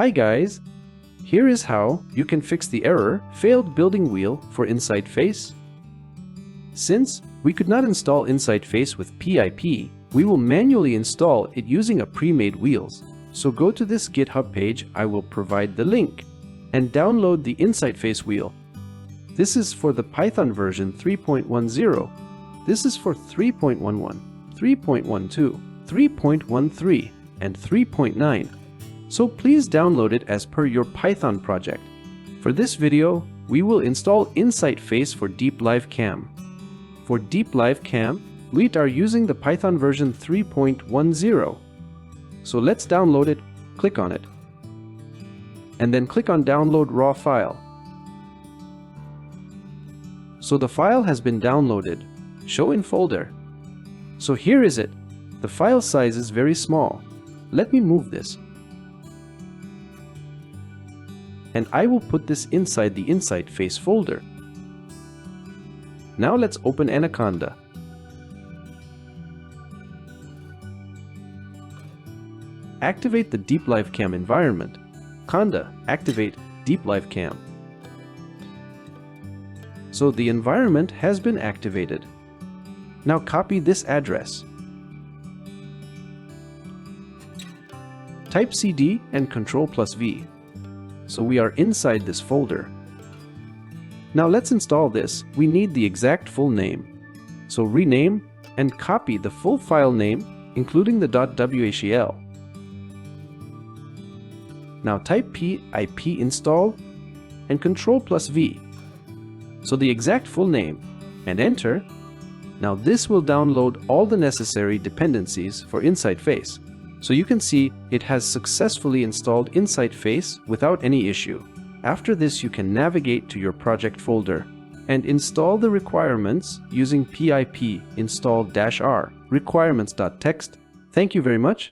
Hi guys! Here is how you can fix the error failed building wheel for insightface. Since we could not install insightface with PIP, we will manually install it using a pre-made wheels. So go to this GitHub page, I will provide the link, and download the insightface wheel. This is for the Python version 3.10. This is for 3.11, 3.12, 3.13, and 3.9. So please download it as per your Python project. For this video, we will install insightface for DeepLiveCam. For DeepLiveCam, we are using the Python version 3.10. So let's download it, click on it, and then click on download raw file. So the file has been downloaded. Show in folder. So here is it. The file size is very small. Let me move this. And I will put this inside the insightface folder. Now let's open Anaconda. Activate the DeepLiveCam environment. Conda, activate DeepLiveCam. So the environment has been activated. Now copy this address. Type CD and Ctrl+V. So we are inside this folder. Now let's install this. We need the exact full name. So rename and copy the full file name, including the .whel. Now type pip install and Ctrl+V. So the exact full name, and enter. Now this will download all the necessary dependencies for insightface. So you can see it has successfully installed insightface without any issue. After this, you can navigate to your project folder and install the requirements using pip install-r requirements.txt. Thank you very much.